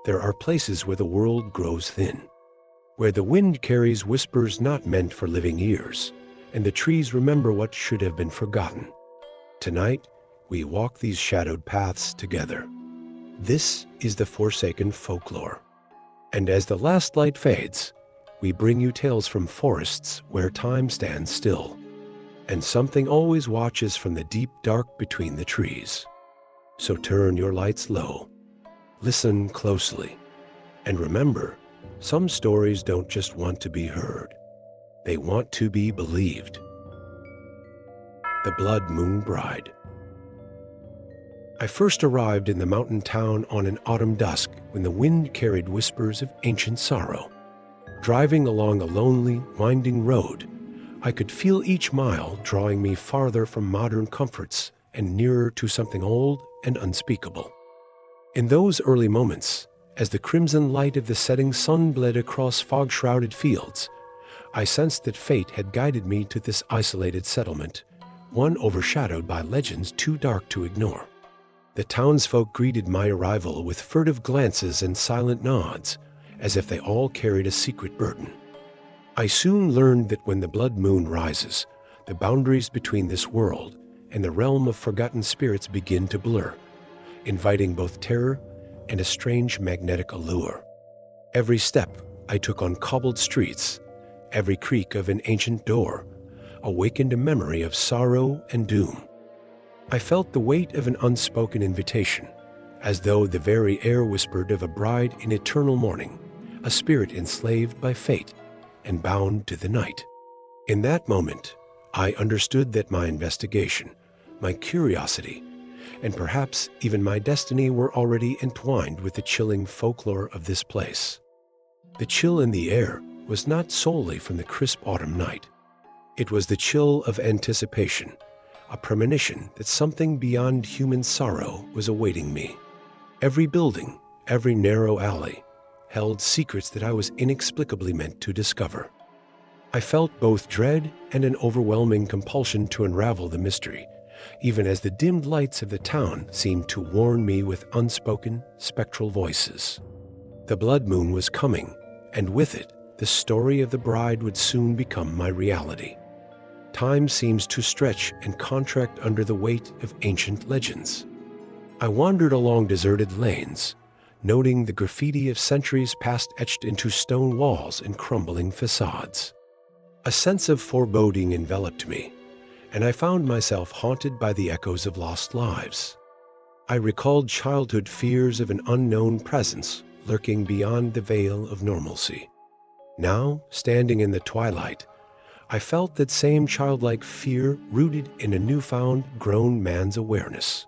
There are places where the world grows thin, where the wind carries whispers not meant for living ears, and the trees remember what should have been forgotten. Tonight, we walk these shadowed paths together. This is the Forsaken Folklore. And as the last light fades, we bring you tales from forests where time stands still, and something always watches from the deep dark between the trees. So turn your lights low, listen closely, and remember, some stories don't just want to be heard. They want to be believed. The Blood Moon Bride. I first arrived in the mountain town on an autumn dusk when the wind carried whispers of ancient sorrow. Driving along a lonely, winding road, I could feel each mile drawing me farther from modern comforts and nearer to something old and unspeakable. In those early moments, as the crimson light of the setting sun bled across fog-shrouded fields, I sensed that fate had guided me to this isolated settlement, one overshadowed by legends too dark to ignore. The townsfolk greeted my arrival with furtive glances and silent nods, as if they all carried a secret burden. I soon learned that when the blood moon rises, the boundaries between this world and the realm of forgotten spirits begin to blur, inviting both terror and a strange magnetic allure. Every step I took on cobbled streets, every creak of an ancient door, awakened a memory of sorrow and doom. I felt the weight of an unspoken invitation, as though the very air whispered of a bride in eternal mourning, a spirit enslaved by fate and bound to the night. In that moment, I understood that my investigation, my curiosity, and perhaps even my destiny were already entwined with the chilling folklore of this place. The chill in the air was not solely from the crisp autumn night. It was the chill of anticipation, a premonition that something beyond human sorrow was awaiting me. Every building, every narrow alley, held secrets that I was inexplicably meant to discover. I felt both dread and an overwhelming compulsion to unravel the mystery, even as the dimmed lights of the town seemed to warn me with unspoken, spectral voices. The blood moon was coming, and with it, the story of the bride would soon become my reality. Time seems to stretch and contract under the weight of ancient legends. I wandered along deserted lanes, noting the graffiti of centuries past etched into stone walls and crumbling facades. A sense of foreboding enveloped me, and I found myself haunted by the echoes of lost lives. I recalled childhood fears of an unknown presence lurking beyond the veil of normalcy. Now, standing in the twilight, I felt that same childlike fear rooted in a newfound grown man's awareness.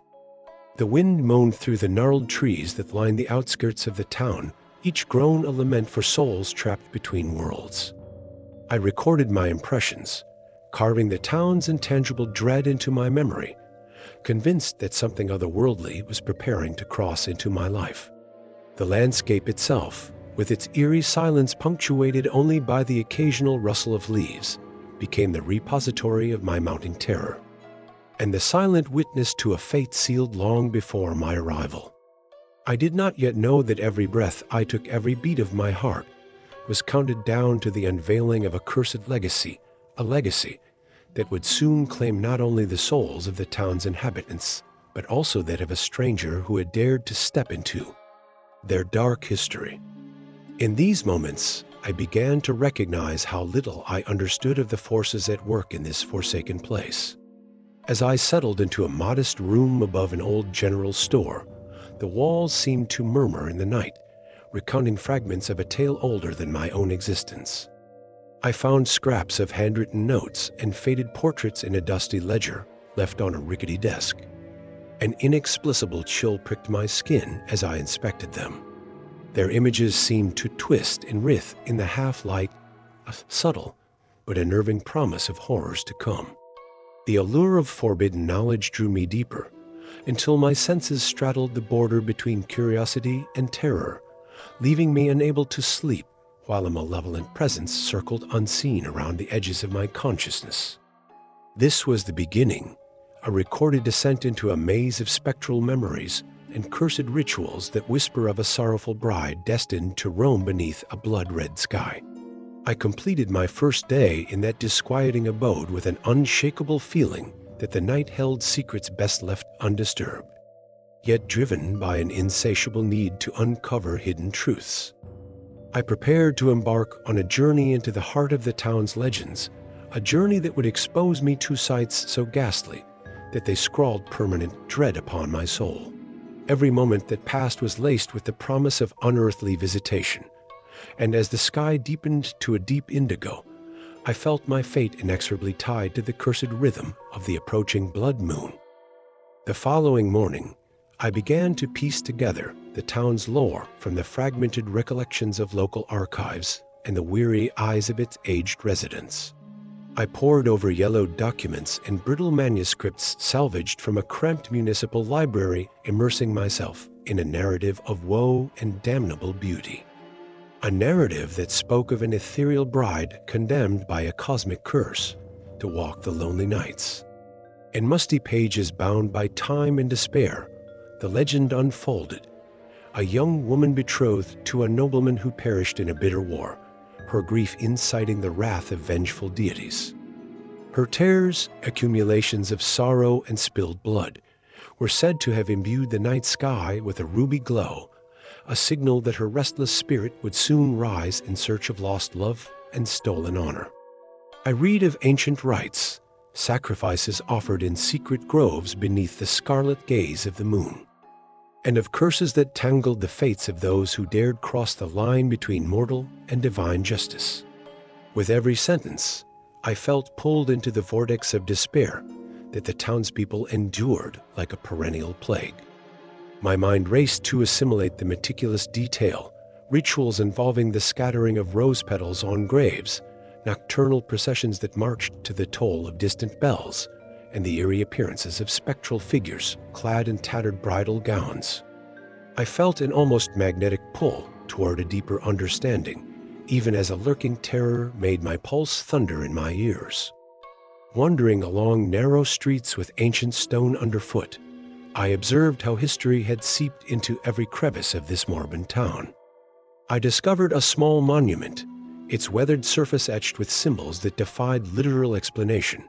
The wind moaned through the gnarled trees that lined the outskirts of the town, each groan a lament for souls trapped between worlds. I recorded my impressions, carving the town's intangible dread into my memory, convinced that something otherworldly was preparing to cross into my life. The landscape itself, with its eerie silence punctuated only by the occasional rustle of leaves, became the repository of my mounting terror, and the silent witness to a fate sealed long before my arrival. I did not yet know that every breath I took, every beat of my heart, was counted down to the unveiling of a cursed legacy, a legacy that would soon claim not only the souls of the town's inhabitants, but also that of a stranger who had dared to step into their dark history. In these moments, I began to recognize how little I understood of the forces at work in this forsaken place. As I settled into a modest room above an old general store, the walls seemed to murmur in the night, recounting fragments of a tale older than my own existence. I found scraps of handwritten notes and faded portraits in a dusty ledger left on a rickety desk. An inexplicable chill pricked my skin as I inspected them. Their images seemed to twist and writhe in the half-light, a subtle but unnerving promise of horrors to come. The allure of forbidden knowledge drew me deeper, until my senses straddled the border between curiosity and terror, leaving me unable to sleep while a malevolent presence circled unseen around the edges of my consciousness. This was the beginning, a recorded descent into a maze of spectral memories and cursed rituals that whisper of a sorrowful bride destined to roam beneath a blood-red sky. I completed my first day in that disquieting abode with an unshakable feeling that the night held secrets best left undisturbed, yet driven by an insatiable need to uncover hidden truths. I prepared to embark on a journey into the heart of the town's legends, a journey that would expose me to sights so ghastly that they scrawled permanent dread upon my soul. Every moment that passed was laced with the promise of unearthly visitation, and as the sky deepened to a deep indigo, I felt my fate inexorably tied to the cursed rhythm of the approaching blood moon. The following morning, I began to piece together the town's lore from the fragmented recollections of local archives and the weary eyes of its aged residents. I pored over yellowed documents and brittle manuscripts salvaged from a cramped municipal library, immersing myself in a narrative of woe and damnable beauty. A narrative that spoke of an ethereal bride condemned by a cosmic curse to walk the lonely nights. In musty pages bound by time and despair, the legend unfolded. A young woman betrothed to a nobleman who perished in a bitter war, her grief inciting the wrath of vengeful deities. Her tears, accumulations of sorrow and spilled blood, were said to have imbued the night sky with a ruby glow, a signal that her restless spirit would soon rise in search of lost love and stolen honor. I read of ancient rites, sacrifices offered in secret groves beneath the scarlet gaze of the moon, and of curses that tangled the fates of those who dared cross the line between mortal and divine justice. With every sentence, I felt pulled into the vortex of despair that the townspeople endured like a perennial plague. My mind raced to assimilate the meticulous detail, rituals involving the scattering of rose petals on graves, nocturnal processions that marched to the toll of distant bells, and the eerie appearances of spectral figures clad in tattered bridal gowns. I felt an almost magnetic pull toward a deeper understanding, even as a lurking terror made my pulse thunder in my ears. Wandering along narrow streets with ancient stone underfoot, I observed how history had seeped into every crevice of this morbid town. I discovered a small monument, its weathered surface etched with symbols that defied literal explanation,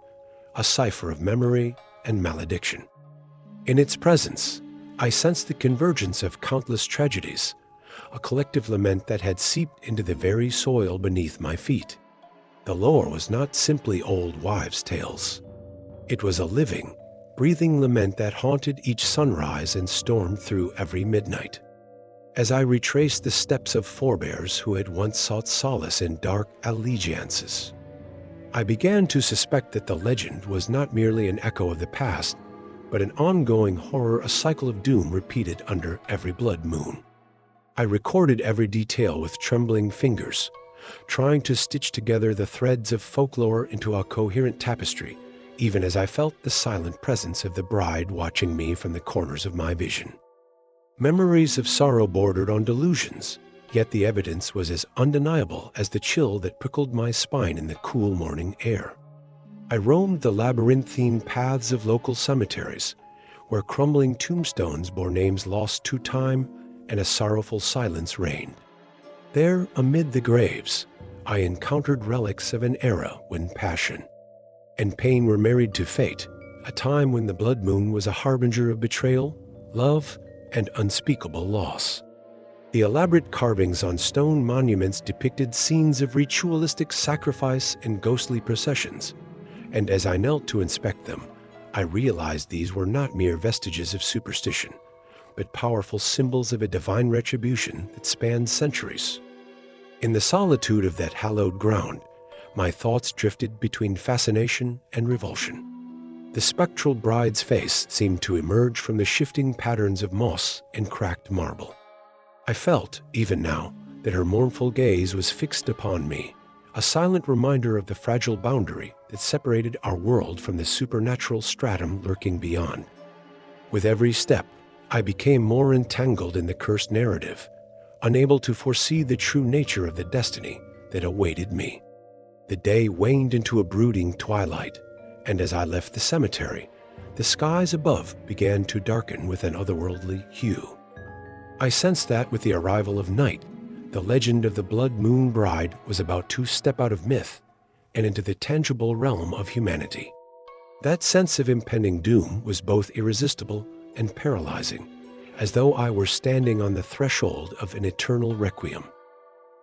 a cipher of memory and malediction. In its presence, I sensed the convergence of countless tragedies, a collective lament that had seeped into the very soil beneath my feet. The lore was not simply old wives' tales. It was a living, breathing lament that haunted each sunrise and stormed through every midnight. As I retraced the steps of forebears who had once sought solace in dark allegiances, I began to suspect that the legend was not merely an echo of the past, but an ongoing horror, a cycle of doom repeated under every blood moon. I recorded every detail with trembling fingers, trying to stitch together the threads of folklore into a coherent tapestry, even as I felt the silent presence of the bride watching me from the corners of my vision. Memories of sorrow bordered on delusions, yet the evidence was as undeniable as the chill that prickled my spine in the cool morning air. I roamed the labyrinthine paths of local cemeteries, where crumbling tombstones bore names lost to time and a sorrowful silence reigned. There, amid the graves, I encountered relics of an era when passion and pain were married to fate, a time when the blood moon was a harbinger of betrayal, love, and unspeakable loss. The elaborate carvings on stone monuments depicted scenes of ritualistic sacrifice and ghostly processions, and as I knelt to inspect them, I realized these were not mere vestiges of superstition, but powerful symbols of a divine retribution that spanned centuries. In the solitude of that hallowed ground, my thoughts drifted between fascination and revulsion. The spectral bride's face seemed to emerge from the shifting patterns of moss and cracked marble. I felt, even now, that her mournful gaze was fixed upon me, a silent reminder of the fragile boundary that separated our world from the supernatural stratum lurking beyond. With every step, I became more entangled in the cursed narrative, unable to foresee the true nature of the destiny that awaited me. The day waned into a brooding twilight, and as I left the cemetery, the skies above began to darken with an otherworldly hue. I sensed that with the arrival of night, the legend of the Blood Moon Bride was about to step out of myth and into the tangible realm of humanity. That sense of impending doom was both irresistible and paralyzing, as though I were standing on the threshold of an eternal requiem.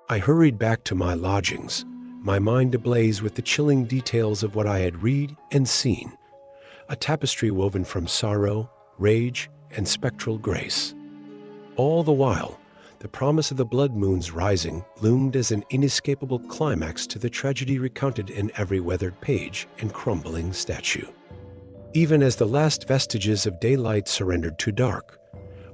I hurried back to my lodgings, my mind ablaze with the chilling details of what I had read and seen, a tapestry woven from sorrow, rage, and spectral grace. All the while, the promise of the blood moon's rising loomed as an inescapable climax to the tragedy recounted in every weathered page and crumbling statue. Even as the last vestiges of daylight surrendered to dark,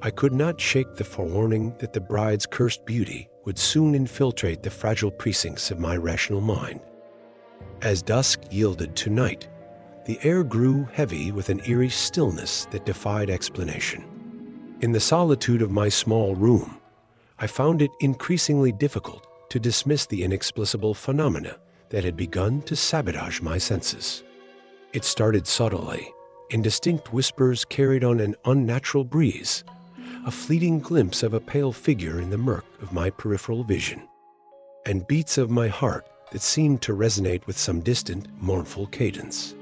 I could not shake the forewarning that the bride's cursed beauty would soon infiltrate the fragile precincts of my rational mind. As dusk yielded to night, the air grew heavy with an eerie stillness that defied explanation. In the solitude of my small room, I found it increasingly difficult to dismiss the inexplicable phenomena that had begun to sabotage my senses. It started subtly, indistinct whispers carried on an unnatural breeze, a fleeting glimpse of a pale figure in the murk of my peripheral vision, and beats of my heart that seemed to resonate with some distant, mournful cadence.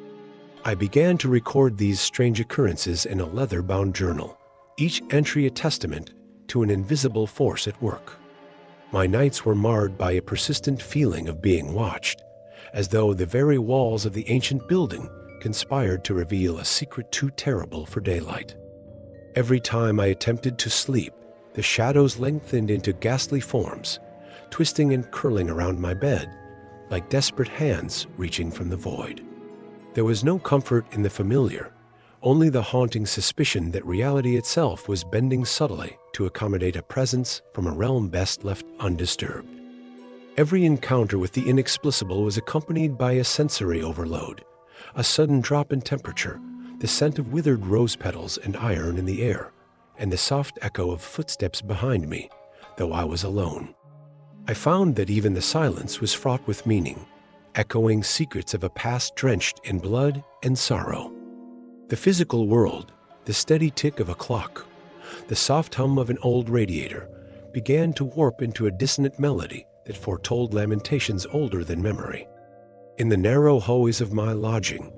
I began to record these strange occurrences in a leather-bound journal, each entry a testament to an invisible force at work. My nights were marred by a persistent feeling of being watched, as though the very walls of the ancient building conspired to reveal a secret too terrible for daylight. Every time I attempted to sleep, the shadows lengthened into ghastly forms, twisting and curling around my bed, like desperate hands reaching from the void. There was no comfort in the familiar, only the haunting suspicion that reality itself was bending subtly to accommodate a presence from a realm best left undisturbed. Every encounter with the inexplicable was accompanied by a sensory overload, a sudden drop in temperature, the scent of withered rose petals and iron in the air, and the soft echo of footsteps behind me, though I was alone. I found that even the silence was fraught with meaning, echoing secrets of a past drenched in blood and sorrow. The physical world, the steady tick of a clock, the soft hum of an old radiator, began to warp into a dissonant melody that foretold lamentations older than memory. In the narrow hallways of my lodging,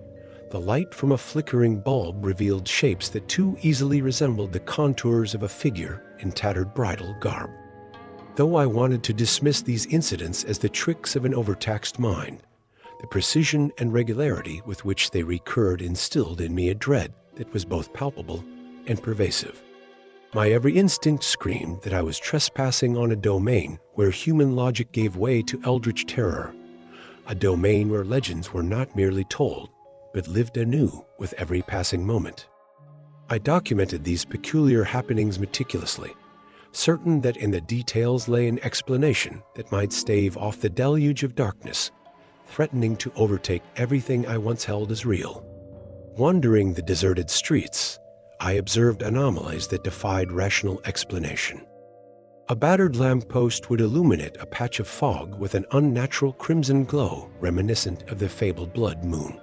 the light from a flickering bulb revealed shapes that too easily resembled the contours of a figure in tattered bridal garb. Though I wanted to dismiss these incidents as the tricks of an overtaxed mind, the precision and regularity with which they recurred instilled in me a dread that was both palpable and pervasive. My every instinct screamed that I was trespassing on a domain where human logic gave way to eldritch terror, a domain where legends were not merely told, but lived anew with every passing moment. I documented these peculiar happenings meticulously, certain that in the details lay an explanation that might stave off the deluge of darkness threatening to overtake everything I once held as real. Wandering the deserted streets, I observed anomalies that defied rational explanation. A battered lamppost would illuminate a patch of fog with an unnatural crimson glow reminiscent of the fabled blood moon.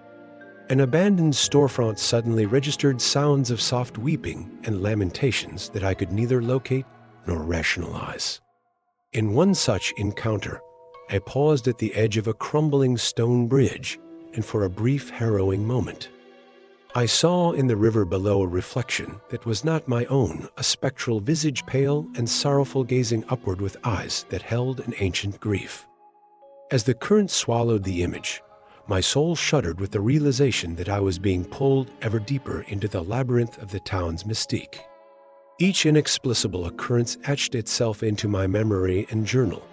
An abandoned storefront suddenly registered sounds of soft weeping and lamentations that I could neither locate nor rationalize. In one such encounter, I paused at the edge of a crumbling stone bridge, and for a brief, harrowing moment, I saw in the river below a reflection that was not my own, a spectral visage pale and sorrowful gazing upward with eyes that held an ancient grief. As the current swallowed the image, my soul shuddered with the realization that I was being pulled ever deeper into the labyrinth of the town's mystique. Each inexplicable occurrence etched itself into my memory and journal,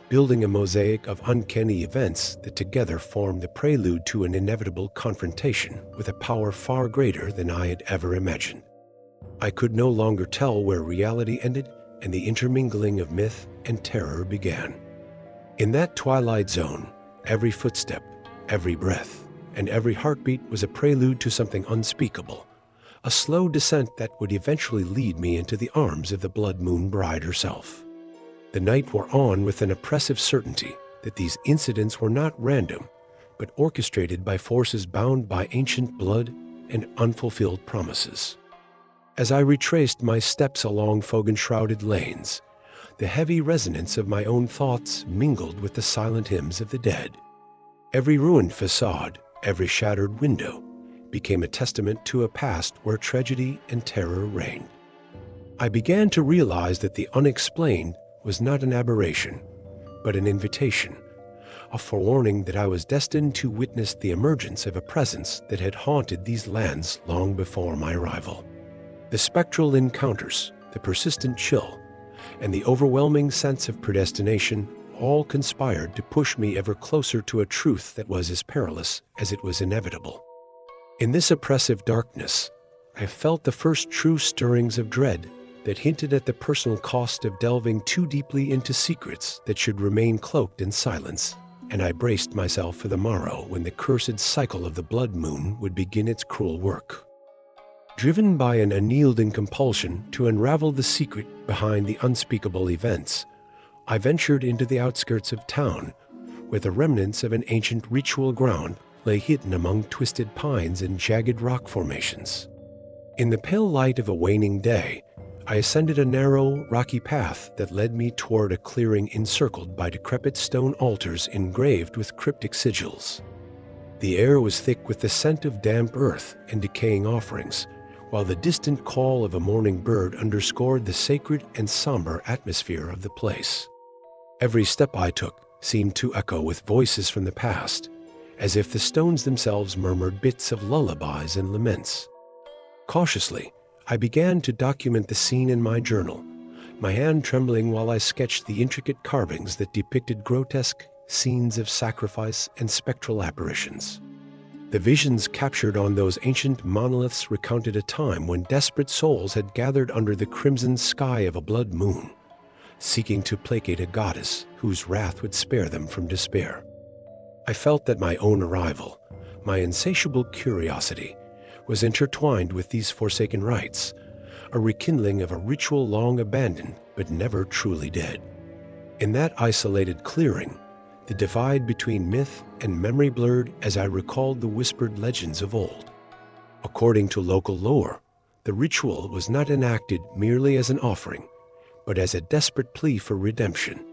building a mosaic of uncanny events that together formed the prelude to an inevitable confrontation with a power far greater than I had ever imagined. I could no longer tell where reality ended and the intermingling of myth and terror began. In that twilight zone, every footstep, every breath, and every heartbeat was a prelude to something unspeakable, a slow descent that would eventually lead me into the arms of the Blood Moon Bride herself. The night wore on with an oppressive certainty that these incidents were not random, but orchestrated by forces bound by ancient blood and unfulfilled promises. As I retraced my steps along fog-enshrouded lanes, the heavy resonance of my own thoughts mingled with the silent hymns of the dead. Every ruined facade, every shattered window, became a testament to a past where tragedy and terror reigned. I began to realize that the unexplained was not an aberration, but an invitation, a forewarning that I was destined to witness the emergence of a presence that had haunted these lands long before my arrival. The spectral encounters, the persistent chill, and the overwhelming sense of predestination all conspired to push me ever closer to a truth that was as perilous as it was inevitable. In this oppressive darkness, I felt the first true stirrings of dread that hinted at the personal cost of delving too deeply into secrets that should remain cloaked in silence, and I braced myself for the morrow when the cursed cycle of the blood moon would begin its cruel work. Driven by an unyielding compulsion to unravel the secret behind the unspeakable events, I ventured into the outskirts of town, where the remnants of an ancient ritual ground lay hidden among twisted pines and jagged rock formations. In the pale light of a waning day, I ascended a narrow, rocky path that led me toward a clearing encircled by decrepit stone altars engraved with cryptic sigils. The air was thick with the scent of damp earth and decaying offerings, while the distant call of a mourning bird underscored the sacred and somber atmosphere of the place. Every step I took seemed to echo with voices from the past, as if the stones themselves murmured bits of lullabies and laments. Cautiously, I began to document the scene in my journal, my hand trembling while I sketched the intricate carvings that depicted grotesque scenes of sacrifice and spectral apparitions. The visions captured on those ancient monoliths recounted a time when desperate souls had gathered under the crimson sky of a blood moon, seeking to placate a goddess whose wrath would spare them from despair. I felt that my own arrival, my insatiable curiosity, was intertwined with these forsaken rites, a rekindling of a ritual long abandoned but never truly dead. In that isolated clearing, the divide between myth and memory blurred as I recalled the whispered legends of old. According to local lore, the ritual was not enacted merely as an offering, but as a desperate plea for redemption.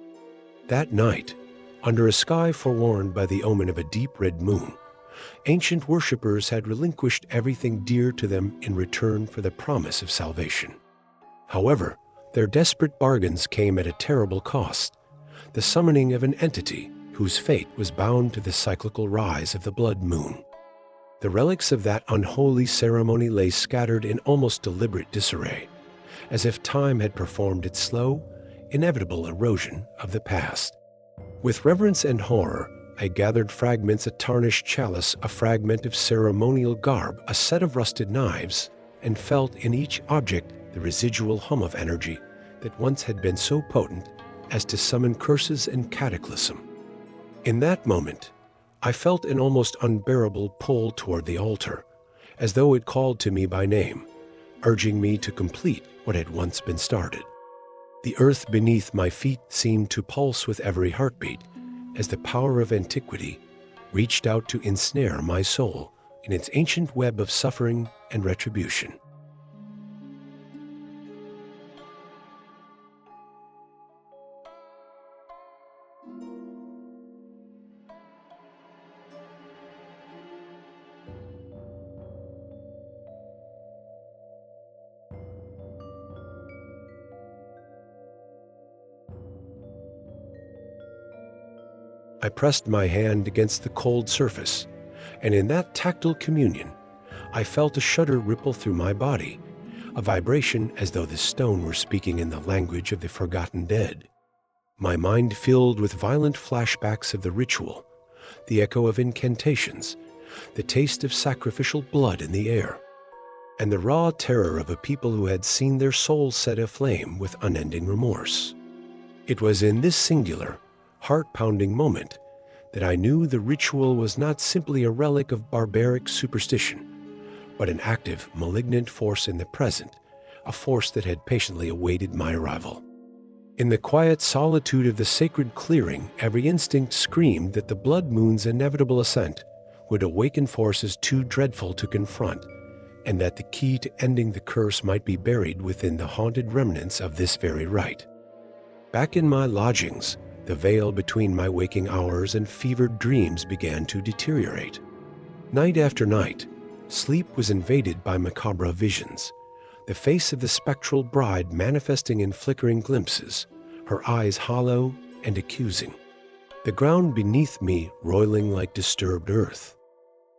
That night, under a sky forewarned by the omen of a deep red moon, ancient worshippers had relinquished everything dear to them in return for the promise of salvation. However, their desperate bargains came at a terrible cost, the summoning of an entity whose fate was bound to the cyclical rise of the blood moon. The relics of that unholy ceremony lay scattered in almost deliberate disarray, as if time had performed its slow, inevitable erosion of the past. With reverence and horror, I gathered fragments, a tarnished chalice, a fragment of ceremonial garb, a set of rusted knives, and felt in each object the residual hum of energy that once had been so potent as to summon curses and cataclysm. In that moment, I felt an almost unbearable pull toward the altar, as though it called to me by name, urging me to complete what had once been started. The earth beneath my feet seemed to pulse with every heartbeat, as the power of antiquity reached out to ensnare my soul in its ancient web of suffering and retribution. I pressed my hand against the cold surface, and in that tactile communion, I felt a shudder ripple through my body, a vibration as though the stone were speaking in the language of the forgotten dead. My mind filled with violent flashbacks of the ritual, the echo of incantations, the taste of sacrificial blood in the air, and the raw terror of a people who had seen their souls set aflame with unending remorse. It was in this singular, heart-pounding moment that I knew the ritual was not simply a relic of barbaric superstition, but an active, malignant force in the present, a force that had patiently awaited my arrival. In the quiet solitude of the sacred clearing, every instinct screamed that the blood moon's inevitable ascent would awaken forces too dreadful to confront and that the key to ending the curse might be buried within the haunted remnants of this very rite. Back in my lodgings, the veil between my waking hours and fevered dreams began to deteriorate. Night after night, sleep was invaded by macabre visions, the face of the spectral bride manifesting in flickering glimpses, her eyes hollow and accusing, the ground beneath me roiling like disturbed earth,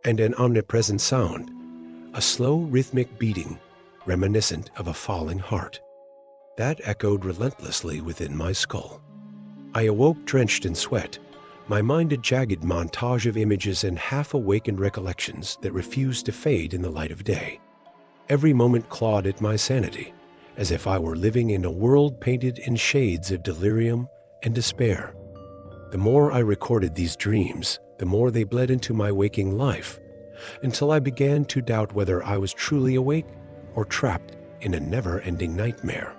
and an omnipresent sound, a slow rhythmic beating reminiscent of a falling heart, that echoed relentlessly within my skull. I awoke drenched in sweat, my mind a jagged montage of images and half-awakened recollections that refused to fade in the light of day. Every moment clawed at my sanity, as if I were living in a world painted in shades of delirium and despair. The more I recorded these dreams, the more they bled into my waking life, until I began to doubt whether I was truly awake or trapped in a never-ending nightmare.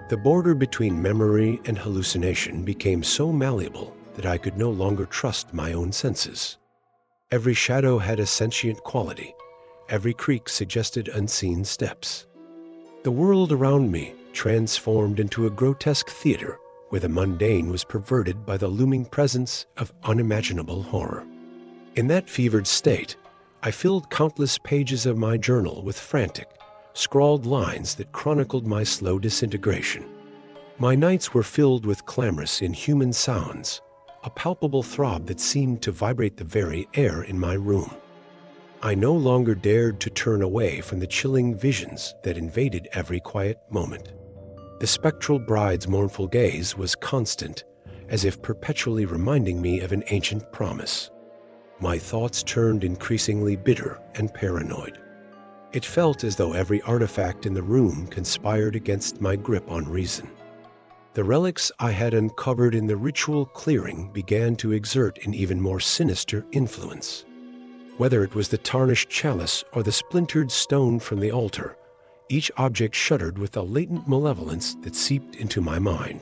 The border between memory and hallucination became so malleable that I could no longer trust my own senses. Every shadow had a sentient quality. Every creak suggested unseen steps. The world around me transformed into a grotesque theater where the mundane was perverted by the looming presence of unimaginable horror. In that fevered state, I filled countless pages of my journal with frantic, scrawled lines that chronicled my slow disintegration. My nights were filled with clamorous, inhuman sounds, a palpable throb that seemed to vibrate the very air in my room. I no longer dared to turn away from the chilling visions that invaded every quiet moment. The spectral bride's mournful gaze was constant, as if perpetually reminding me of an ancient promise. My thoughts turned increasingly bitter and paranoid. It felt as though every artifact in the room conspired against my grip on reason. The relics I had uncovered in the ritual clearing began to exert an even more sinister influence. Whether it was the tarnished chalice or the splintered stone from the altar, each object shuddered with a latent malevolence that seeped into my mind.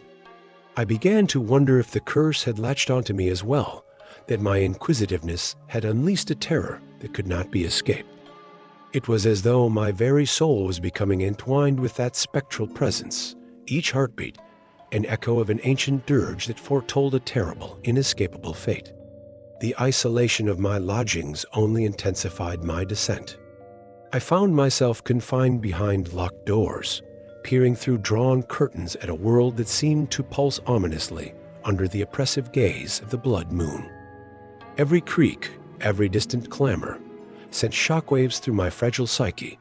I began to wonder if the curse had latched onto me as well, that my inquisitiveness had unleashed a terror that could not be escaped. It was as though my very soul was becoming entwined with that spectral presence, each heartbeat an echo of an ancient dirge that foretold a terrible, inescapable fate. The isolation of my lodgings only intensified my descent. I found myself confined behind locked doors, peering through drawn curtains at a world that seemed to pulse ominously under the oppressive gaze of the blood moon. Every creak, every distant clamor, sent shockwaves through my fragile psyche,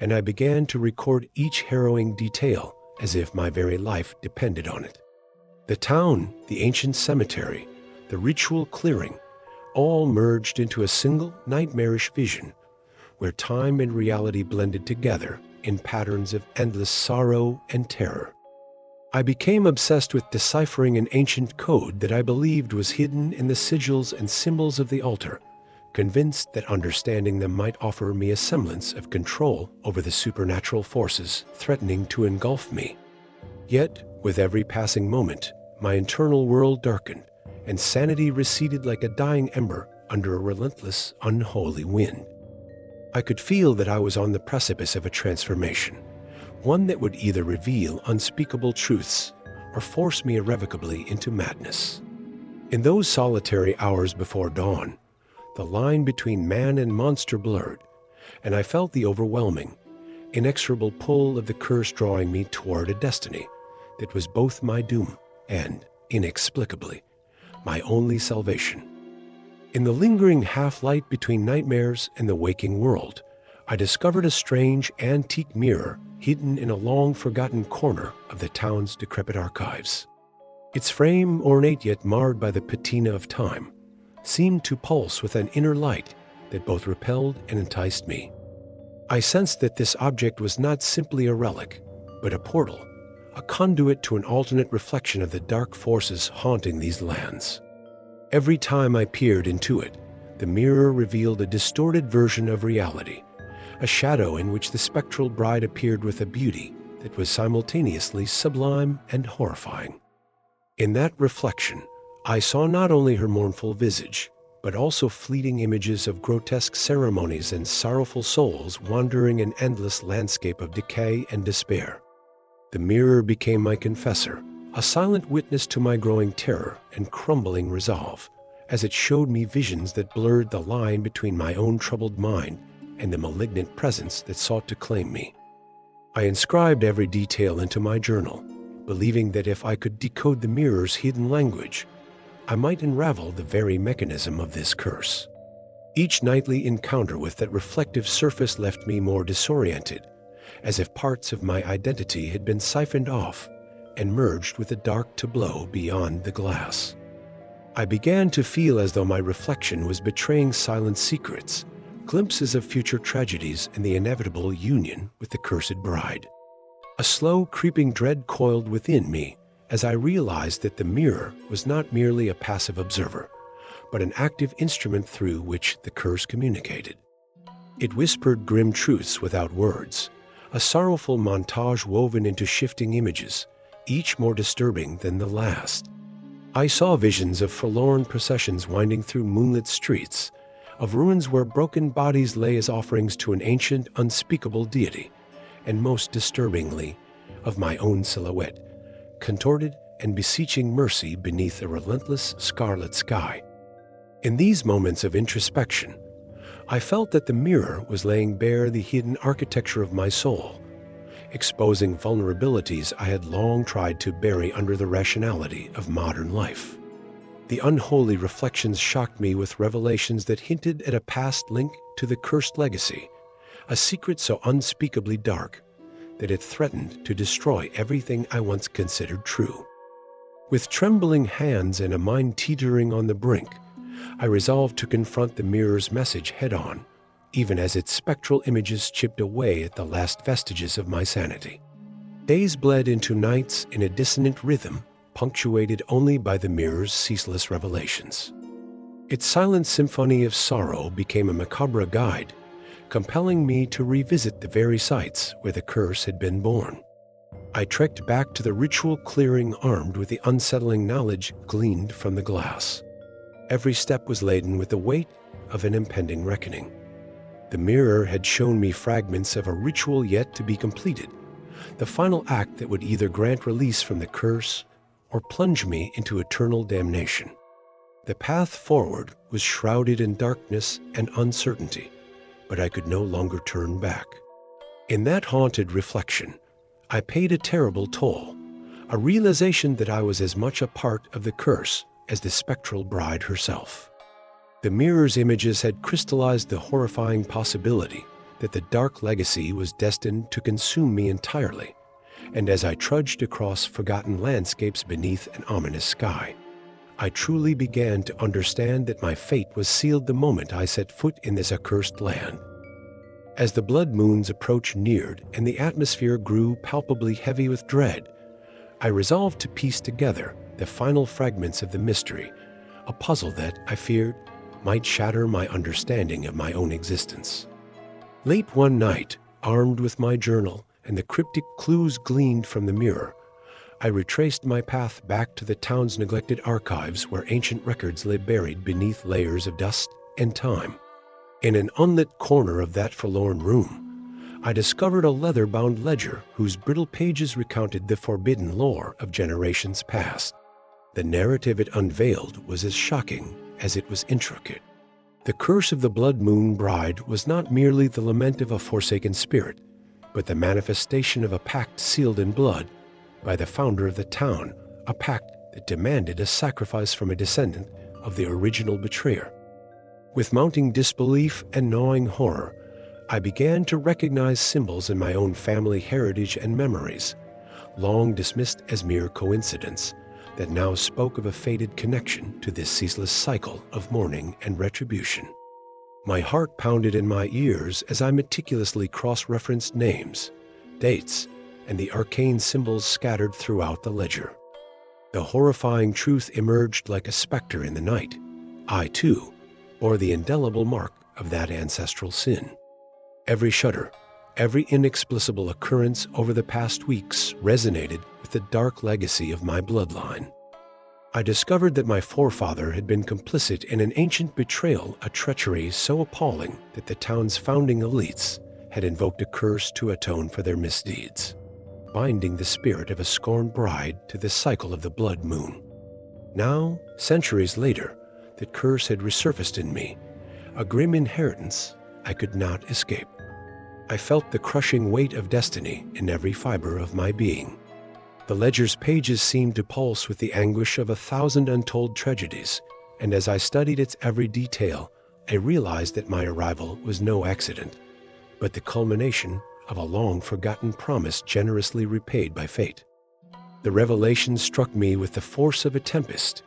and I began to record each harrowing detail as if my very life depended on it. The town, the ancient cemetery, the ritual clearing, all merged into a single nightmarish vision where time and reality blended together in patterns of endless sorrow and terror. I became obsessed with deciphering an ancient code that I believed was hidden in the sigils and symbols of the altar, convinced that understanding them might offer me a semblance of control over the supernatural forces threatening to engulf me. Yet, with every passing moment, my internal world darkened, and sanity receded like a dying ember under a relentless, unholy wind. I could feel that I was on the precipice of a transformation, one that would either reveal unspeakable truths or force me irrevocably into madness. In those solitary hours before dawn, the line between man and monster blurred, and I felt the overwhelming, inexorable pull of the curse drawing me toward a destiny that was both my doom and, inexplicably, my only salvation. In the lingering half-light between nightmares and the waking world, I discovered a strange antique mirror hidden in a long-forgotten corner of the town's decrepit archives. Its frame, ornate yet marred by the patina of time, seemed to pulse with an inner light that both repelled and enticed me. I sensed that this object was not simply a relic, but a portal, a conduit to an alternate reflection of the dark forces haunting these lands. Every time I peered into it, the mirror revealed a distorted version of reality, a shadow in which the spectral bride appeared with a beauty that was simultaneously sublime and horrifying. In that reflection, I saw not only her mournful visage, but also fleeting images of grotesque ceremonies and sorrowful souls wandering an endless landscape of decay and despair. The mirror became my confessor, a silent witness to my growing terror and crumbling resolve, as it showed me visions that blurred the line between my own troubled mind and the malignant presence that sought to claim me. I inscribed every detail into my journal, believing that if I could decode the mirror's hidden language, I might unravel the very mechanism of this curse. Each nightly encounter with that reflective surface left me more disoriented, as if parts of my identity had been siphoned off and merged with the dark tableau beyond the glass. I began to feel as though my reflection was betraying silent secrets, glimpses of future tragedies and the inevitable union with the cursed bride. A slow, creeping dread coiled within me as I realized that the mirror was not merely a passive observer, but an active instrument through which the curse communicated. It whispered grim truths without words, a sorrowful montage woven into shifting images, each more disturbing than the last. I saw visions of forlorn processions winding through moonlit streets, of ruins where broken bodies lay as offerings to an ancient, unspeakable deity, and most disturbingly, of my own silhouette, contorted and beseeching mercy beneath a relentless scarlet sky. In these moments of introspection, I felt that the mirror was laying bare the hidden architecture of my soul, exposing vulnerabilities I had long tried to bury under the rationality of modern life. The unholy reflections shocked me with revelations that hinted at a past link to the cursed legacy, a secret so unspeakably dark that it threatened to destroy everything I once considered true. With trembling hands and a mind teetering on the brink, I resolved to confront the mirror's message head-on, even as its spectral images chipped away at the last vestiges of my sanity. Days bled into nights in a dissonant rhythm, punctuated only by the mirror's ceaseless revelations. Its silent symphony of sorrow became a macabre guide, compelling me to revisit the very sites where the curse had been born. I trekked back to the ritual clearing armed with the unsettling knowledge gleaned from the glass. Every step was laden with the weight of an impending reckoning. The mirror had shown me fragments of a ritual yet to be completed, the final act that would either grant release from the curse or plunge me into eternal damnation. The path forward was shrouded in darkness and uncertainty, but I could no longer turn back. In that haunted reflection, I paid a terrible toll, a realization that I was as much a part of the curse as the spectral bride herself. The mirror's images had crystallized the horrifying possibility that the dark legacy was destined to consume me entirely, and as I trudged across forgotten landscapes beneath an ominous sky, I truly began to understand that my fate was sealed the moment I set foot in this accursed land. As the blood moon's approach neared and the atmosphere grew palpably heavy with dread, I resolved to piece together the final fragments of the mystery, a puzzle that, I feared, might shatter my understanding of my own existence. Late one night, armed with my journal and the cryptic clues gleaned from the mirror, I retraced my path back to the town's neglected archives where ancient records lay buried beneath layers of dust and time. In an unlit corner of that forlorn room, I discovered a leather-bound ledger whose brittle pages recounted the forbidden lore of generations past. The narrative it unveiled was as shocking as it was intricate. The curse of the Blood Moon Bride was not merely the lament of a forsaken spirit, but the manifestation of a pact sealed in blood by the founder of the town, a pact that demanded a sacrifice from a descendant of the original betrayer. With mounting disbelief and gnawing horror, I began to recognize symbols in my own family heritage and memories, long dismissed as mere coincidence, that now spoke of a fated connection to this ceaseless cycle of mourning and retribution. My heart pounded in my ears as I meticulously cross-referenced names, dates, and the arcane symbols scattered throughout the ledger. The horrifying truth emerged like a specter in the night. I, too, bore the indelible mark of that ancestral sin. Every shudder, every inexplicable occurrence over the past weeks resonated with the dark legacy of my bloodline. I discovered that my forefather had been complicit in an ancient betrayal, a treachery so appalling that the town's founding elites had invoked a curse to atone for their misdeeds, binding the spirit of a scorned bride to the cycle of the blood moon. Now, centuries later, that curse had resurfaced in me, a grim inheritance I could not escape. I felt the crushing weight of destiny in every fiber of my being. The ledger's pages seemed to pulse with the anguish of 1,000 untold tragedies, and as I studied its every detail, I realized that my arrival was no accident, but the culmination of a long-forgotten promise generously repaid by fate. The revelation struck me with the force of a tempest.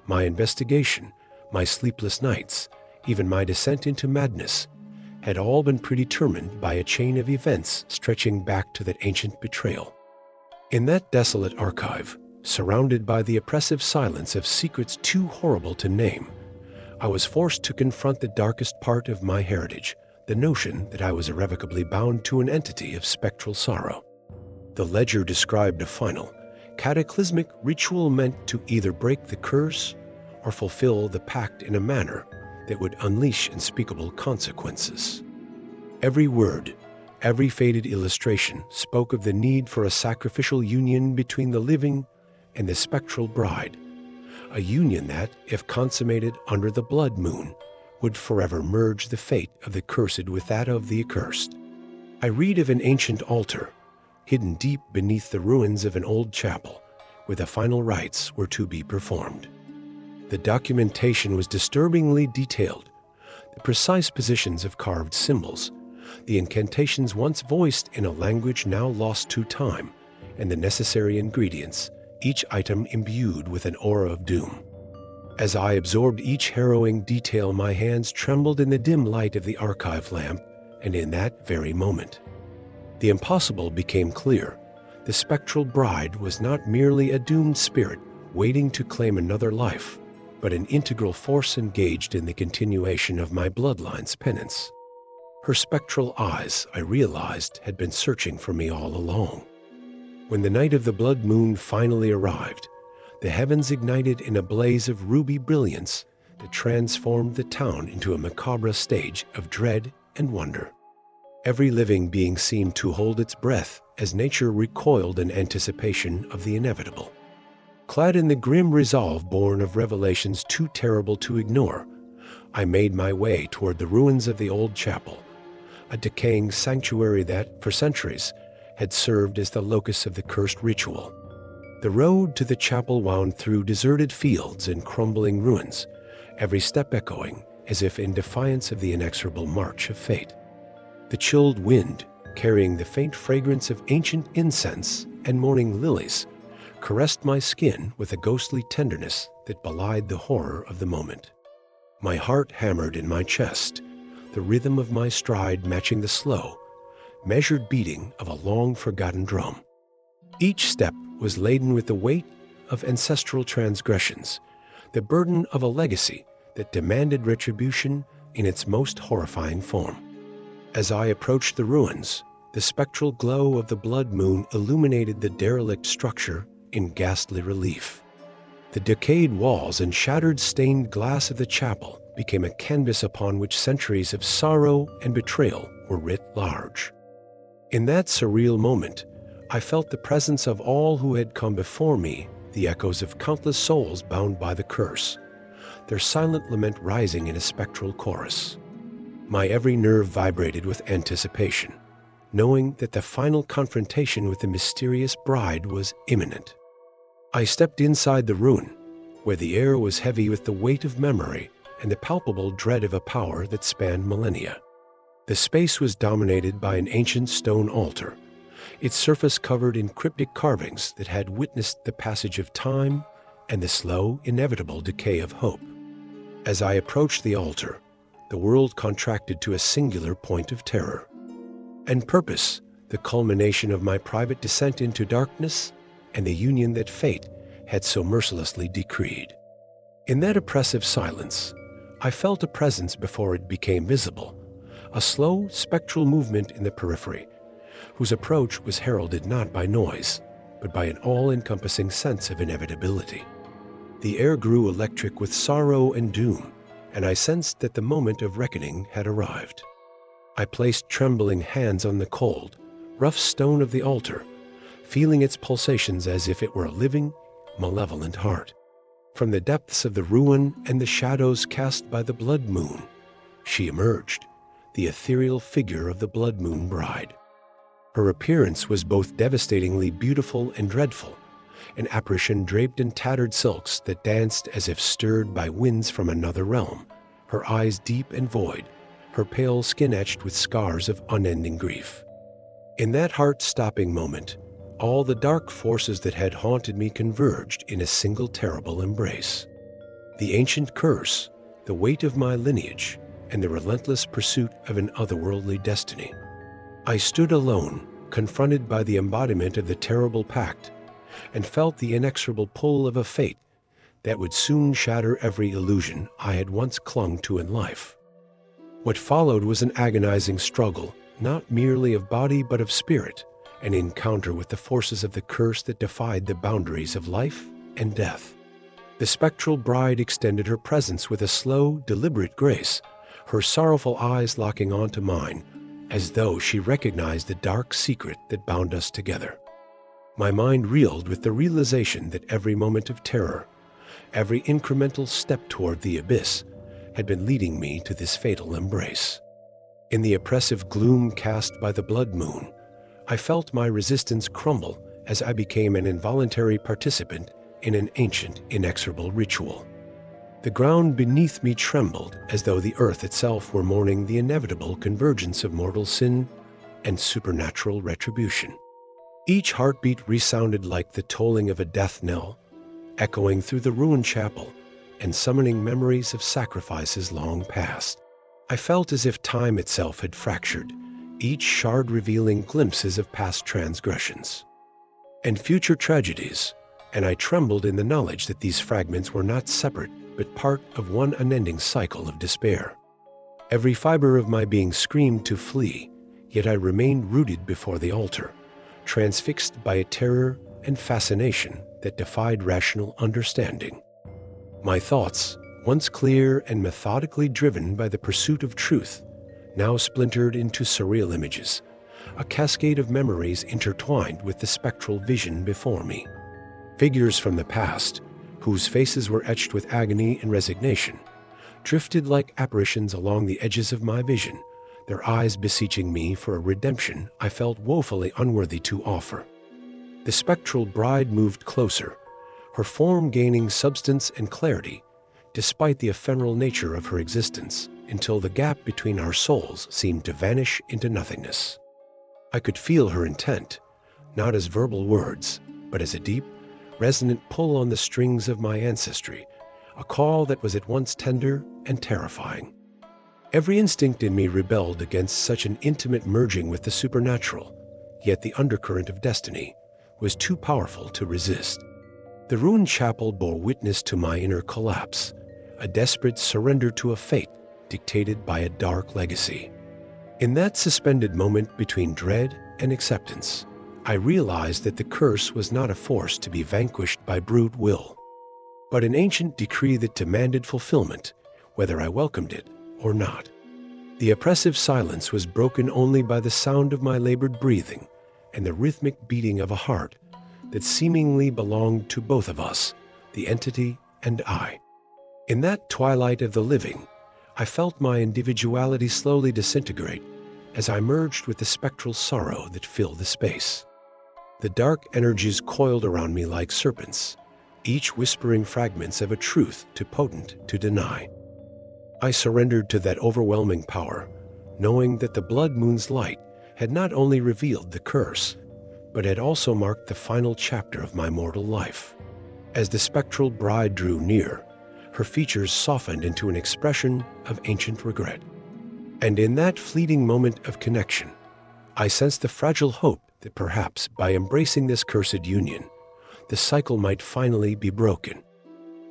My investigation, my sleepless nights, even my descent into madness, had all been predetermined by a chain of events stretching back to that ancient betrayal. In that desolate archive, surrounded by the oppressive silence of secrets too horrible to name, I was forced to confront the darkest part of my heritage, the notion that I was irrevocably bound to an entity of spectral sorrow. The ledger described a final, cataclysmic ritual meant to either break the curse or fulfill the pact in a manner that would unleash unspeakable consequences. Every word, every faded illustration spoke of the need for a sacrificial union between the living and the spectral bride, a union that, if consummated under the blood moon, would forever merge the fate of the cursed with that of the accursed. I read of an ancient altar, hidden deep beneath the ruins of an old chapel, where the final rites were to be performed. The documentation was disturbingly detailed, the precise positions of carved symbols, the incantations once voiced in a language now lost to time, and the necessary ingredients, each item imbued with an aura of doom. As I absorbed each harrowing detail, my hands trembled in the dim light of the archive lamp, and in that very moment, the impossible became clear. The spectral bride was not merely a doomed spirit waiting to claim another life, but an integral force engaged in the continuation of my bloodline's penance. Her spectral eyes, I realized, had been searching for me all along. When the night of the blood moon finally arrived, the heavens ignited in a blaze of ruby brilliance that transformed the town into a macabre stage of dread and wonder. Every living being seemed to hold its breath as nature recoiled in anticipation of the inevitable. Clad in the grim resolve born of revelations too terrible to ignore, I made my way toward the ruins of the old chapel, a decaying sanctuary that, for centuries, had served as the locus of the cursed ritual. The road to the chapel wound through deserted fields and crumbling ruins, every step echoing as if in defiance of the inexorable march of fate. The chilled wind, carrying the faint fragrance of ancient incense and morning lilies, caressed my skin with a ghostly tenderness that belied the horror of the moment. My heart hammered in my chest, the rhythm of my stride matching the slow, measured beating of a long-forgotten drum. Each step was laden with the weight of ancestral transgressions, the burden of a legacy that demanded retribution in its most horrifying form. As I approached the ruins, the spectral glow of the blood moon illuminated the derelict structure in ghastly relief. The decayed walls and shattered stained glass of the chapel became a canvas upon which centuries of sorrow and betrayal were writ large. In that surreal moment, I felt the presence of all who had come before me, the echoes of countless souls bound by the curse, their silent lament rising in a spectral chorus. My every nerve vibrated with anticipation, knowing that the final confrontation with the mysterious bride was imminent. I stepped inside the ruin, where the air was heavy with the weight of memory and the palpable dread of a power that spanned millennia. The space was dominated by an ancient stone altar, its surface covered in cryptic carvings that had witnessed the passage of time and the slow, inevitable decay of hope. As I approached the altar, the world contracted to a singular point of terror. And purpose, the culmination of my private descent into darkness and the union that fate had so mercilessly decreed. In that oppressive silence, I felt a presence before it became visible, a slow, spectral movement in the periphery, whose approach was heralded not by noise, but by an all-encompassing sense of inevitability. The air grew electric with sorrow and doom, and I sensed that the moment of reckoning had arrived. I placed trembling hands on the cold, rough stone of the altar, feeling its pulsations as if it were a living, malevolent heart. From the depths of the ruin and the shadows cast by the blood moon, she emerged, the ethereal figure of the blood moon bride. Her appearance was both devastatingly beautiful and dreadful, an apparition draped in tattered silks that danced as if stirred by winds from another realm, her eyes deep and void, her pale skin etched with scars of unending grief. In that heart-stopping moment, all the dark forces that had haunted me converged in a single terrible embrace. The ancient curse, the weight of my lineage, and the relentless pursuit of an otherworldly destiny. I stood alone, confronted by the embodiment of the terrible pact, and felt the inexorable pull of a fate that would soon shatter every illusion I had once clung to in life. What followed was an agonizing struggle, not merely of body but of spirit, an encounter with the forces of the curse that defied the boundaries of life and death. The spectral bride extended her presence with a slow, deliberate grace, her sorrowful eyes locking onto mine, as though she recognized the dark secret that bound us together. My mind reeled with the realization that every moment of terror, every incremental step toward the abyss, had been leading me to this fatal embrace. In the oppressive gloom cast by the blood moon, I felt my resistance crumble as I became an involuntary participant in an ancient, inexorable ritual. The ground beneath me trembled as though the earth itself were mourning the inevitable convergence of mortal sin and supernatural retribution. Each heartbeat resounded like the tolling of a death knell, echoing through the ruined chapel and summoning memories of sacrifices long past. I felt as if time itself had fractured, each shard revealing glimpses of past transgressions and future tragedies, and I trembled in the knowledge that these fragments were not separate but part of one unending cycle of despair. Every fiber of my being screamed to flee, yet I remained rooted before the altar, transfixed by a terror and fascination that defied rational understanding. My thoughts, once clear and methodically driven by the pursuit of truth, now splintered into surreal images, a cascade of memories intertwined with the spectral vision before me. Figures from the past, whose faces were etched with agony and resignation, drifted like apparitions along the edges of my vision, their eyes beseeching me for a redemption I felt woefully unworthy to offer. The spectral bride moved closer, her form gaining substance and clarity, despite the ephemeral nature of her existence, until the gap between our souls seemed to vanish into nothingness. I could feel her intent, not as verbal words, but as a deep, resonant pull on the strings of my ancestry, a call that was at once tender and terrifying. Every instinct in me rebelled against such an intimate merging with the supernatural, yet the undercurrent of destiny was too powerful to resist. The ruined chapel bore witness to my inner collapse, a desperate surrender to a fate dictated by a dark legacy. In that suspended moment between dread and acceptance, I realized that the curse was not a force to be vanquished by brute will, but an ancient decree that demanded fulfillment, whether I welcomed it or not. The oppressive silence was broken only by the sound of my labored breathing and the rhythmic beating of a heart that seemingly belonged to both of us, the entity and I. In that twilight of the living, I felt my individuality slowly disintegrate as I merged with the spectral sorrow that filled the space. The dark energies coiled around me like serpents, each whispering fragments of a truth too potent to deny. I surrendered to that overwhelming power, knowing that the blood moon's light had not only revealed the curse, but had also marked the final chapter of my mortal life. As the spectral bride drew near, her features softened into an expression of ancient regret. And in that fleeting moment of connection, I sensed the fragile hope that perhaps by embracing this cursed union, the cycle might finally be broken.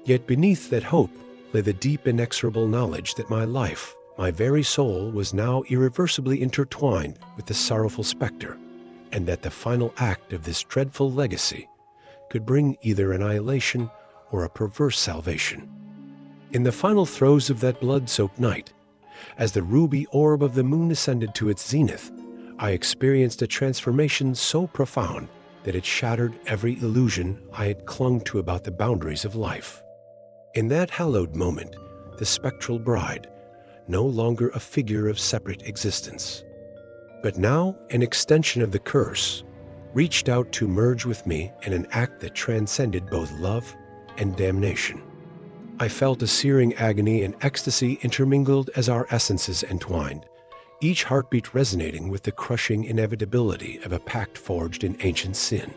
Yet beneath that hope lay the deep, inexorable knowledge that my life, my very soul, was now irreversibly intertwined with the sorrowful specter, and that the final act of this dreadful legacy could bring either annihilation or a perverse salvation. In the final throes of that blood-soaked night, as the ruby orb of the moon ascended to its zenith, I experienced a transformation so profound that it shattered every illusion I had clung to about the boundaries of life. In that hallowed moment, the spectral bride, no longer a figure of separate existence, but now an extension of the curse, reached out to merge with me in an act that transcended both love and damnation. I felt a searing agony and ecstasy intermingled as our essences entwined, each heartbeat resonating with the crushing inevitability of a pact forged in ancient sin.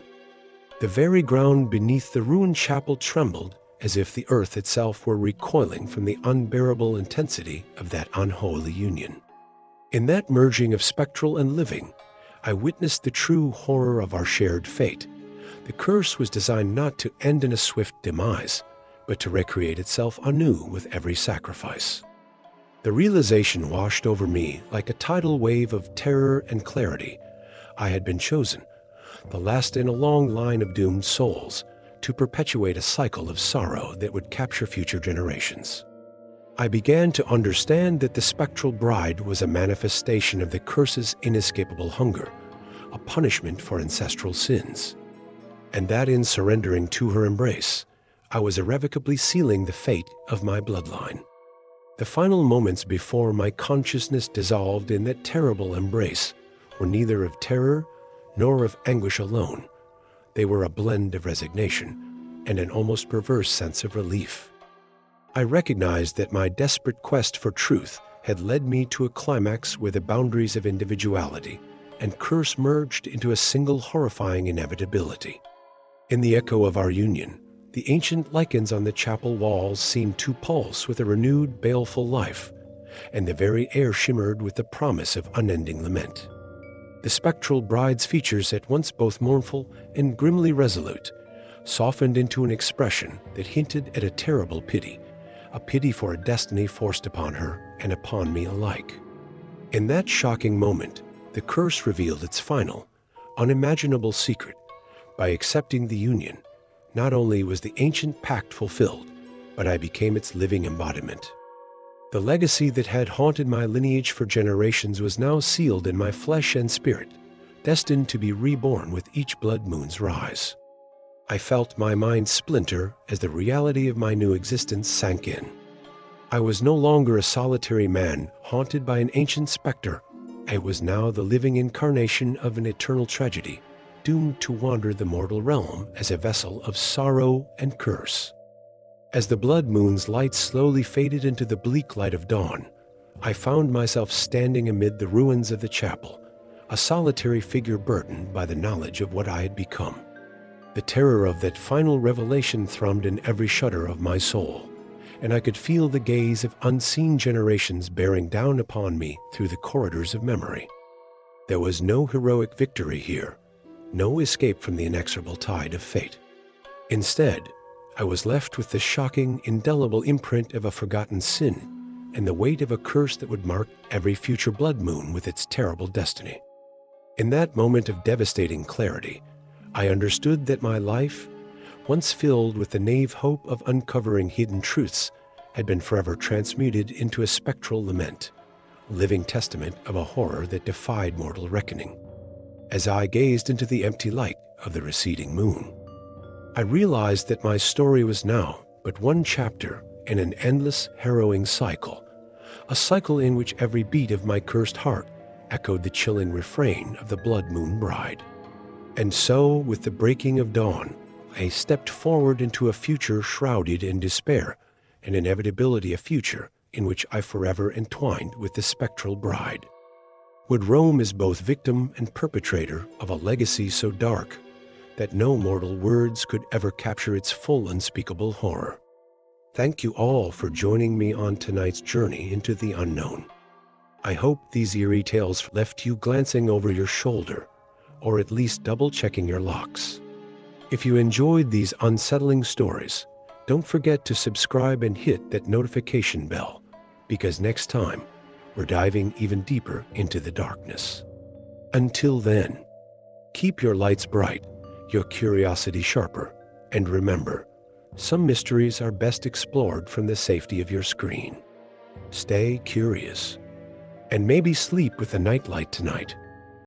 The very ground beneath the ruined chapel trembled as if the earth itself were recoiling from the unbearable intensity of that unholy union. In that merging of spectral and living, I witnessed the true horror of our shared fate. The curse was designed not to end in a swift demise, but to recreate itself anew with every sacrifice. The realization washed over me like a tidal wave of terror and clarity. I had been chosen, the last in a long line of doomed souls, to perpetuate a cycle of sorrow that would capture future generations. I began to understand that the spectral bride was a manifestation of the curse's inescapable hunger, a punishment for ancestral sins, and that in surrendering to her embrace, I was irrevocably sealing the fate of my bloodline. The final moments before my consciousness dissolved in that terrible embrace were neither of terror nor of anguish alone. They were a blend of resignation and an almost perverse sense of relief. I recognized that my desperate quest for truth had led me to a climax where the boundaries of individuality and curse merged into a single horrifying inevitability. In the echo of our union, the ancient lichens on the chapel walls seemed to pulse with a renewed, baleful life, and the very air shimmered with the promise of unending lament. The spectral bride's features, at once both mournful and grimly resolute, softened into an expression that hinted at a terrible pity, a pity for a destiny forced upon her and upon me alike. In that shocking moment, the curse revealed its final, unimaginable secret. By accepting the union, not only was the ancient pact fulfilled, but I became its living embodiment. The legacy that had haunted my lineage for generations was now sealed in my flesh and spirit, destined to be reborn with each blood moon's rise. I felt my mind splinter as the reality of my new existence sank in. I was no longer a solitary man haunted by an ancient specter. I was now the living incarnation of an eternal tragedy, doomed to wander the mortal realm as a vessel of sorrow and curse. As the blood moon's light slowly faded into the bleak light of dawn, I found myself standing amid the ruins of the chapel, a solitary figure burdened by the knowledge of what I had become. The terror of that final revelation thrummed in every shudder of my soul, and I could feel the gaze of unseen generations bearing down upon me through the corridors of memory. There was no heroic victory here, no escape from the inexorable tide of fate. Instead, I was left with the shocking, indelible imprint of a forgotten sin and the weight of a curse that would mark every future blood moon with its terrible destiny. In that moment of devastating clarity, I understood that my life, once filled with the naive hope of uncovering hidden truths, had been forever transmuted into a spectral lament, a living testament of a horror that defied mortal reckoning. As I gazed into the empty light of the receding moon, I realized that my story was now but one chapter in an endless, harrowing cycle, a cycle in which every beat of my cursed heart echoed the chilling refrain of the blood moon bride. And so, with the breaking of dawn, I stepped forward into a future shrouded in despair, an inevitability, a future in which I forever entwined with the spectral bride. Would roam as both victim and perpetrator of a legacy so dark that no mortal words could ever capture its full unspeakable horror. Thank you all for joining me on tonight's journey into the unknown. I hope these eerie tales left you glancing over your shoulder, or at least double-checking your locks. If you enjoyed these unsettling stories, don't forget to subscribe and hit that notification bell, because next time, we're diving even deeper into the darkness. Until then, keep your lights bright, your curiosity sharper, and remember, some mysteries are best explored from the safety of your screen. Stay curious, and maybe sleep with a nightlight tonight.